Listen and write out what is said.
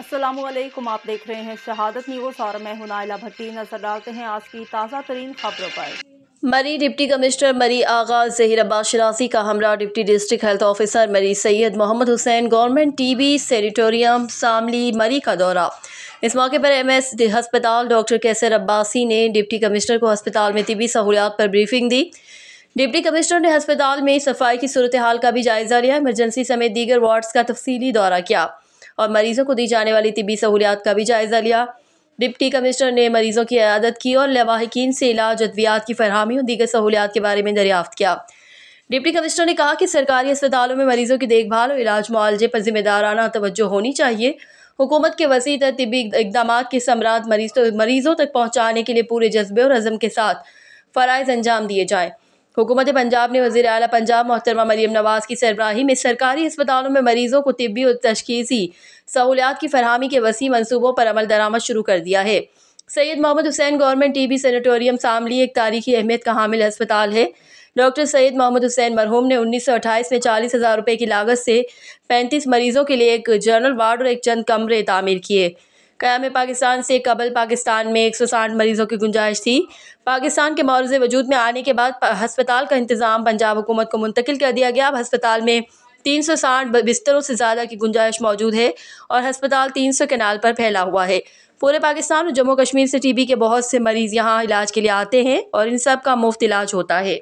السلام علیکم، آپ دیکھ رہے ہیں شہادت نیوز اور میں ہوں نائلہ بھٹی۔ نظر ڈالتے ہیں آج کی تازہ ترین خبروں پر۔ مری ڈپٹی کمشنر مری آغا ظہیر عباس شناسی کا ہمراہ deputy district health officer Murree Syed Muhammad Hussain government T B sanatorium Samli Murree کا دورہ۔ اس موقع پر ایم ایس ہسپتال ڈاکٹر کیسر عباسی نے ڈپٹی کمشنر کو ہسپتال میں طبی سہولیات پر بریفنگ دی۔ ڈپٹی کمشنر نے ہسپتال میں صفائی کی صورتحال کا بھی جائزہ لیا، ایمرجنسی سمیت دیگر وارڈز کا تفصیلی دورہ کیا اور مریضوں کو دی جانے والی طبی سہولیات کا بھی جائزہ لیا۔ ڈپٹی کمشنر نے مریضوں کی عیادت کی اور لواحقین سے علاج، ادویات کی فراہمی اور دیگر سہولیات کے بارے میں دریافت کیا۔ ڈپٹی کمشنر نے کہا کہ سرکاری اسپتالوں میں مریضوں کی دیکھ بھال اور علاج معالجے پر ذمہ دارانہ توجہ ہونی چاہیے۔ حکومت کے وسیع تر طبی اقدامات کے ثمرات مریضوں تک پہنچانے کے لیے پورے جذبے اور عزم کے ساتھ فرائض انجام دیے جائیں۔ حکومت پنجاب نے وزیر اعلیٰ پنجاب محترمہ مریم نواز کی سربراہی میں سرکاری اسپتالوں میں مریضوں کو طبی اور تشخیصی سہولیات کی فراہمی کے وسیع منصوبوں پر عمل درآمد شروع کر دیا ہے۔ Syed Muhammad Hussain government T B sanatorium Samli ایک تاریخی اہمیت کا حامل ہسپتال ہے۔ ڈاکٹر سید محمد حسین مرحوم نے 1928 میں 40,000 روپے کی لاگت سے 35 مریضوں کے لیے ایک جنرل وارڈ اور ایک چند کمرے تعمیر کیے۔ قیام پاکستان سے قبل پاکستان میں 160 مریضوں کی گنجائش تھی۔ پاکستان کے معرض وجود میں آنے کے بعد ہسپتال کا انتظام پنجاب حکومت کو منتقل کر دیا گیا۔ اب ہسپتال میں 360 بستروں سے زیادہ کی گنجائش موجود ہے اور ہسپتال 300 کنال پر پھیلا ہوا ہے۔ پورے پاکستان اور جموں کشمیر سے ٹی بی کے بہت سے مریض یہاں علاج کے لیے آتے ہیں اور ان سب کا مفت علاج ہوتا ہے۔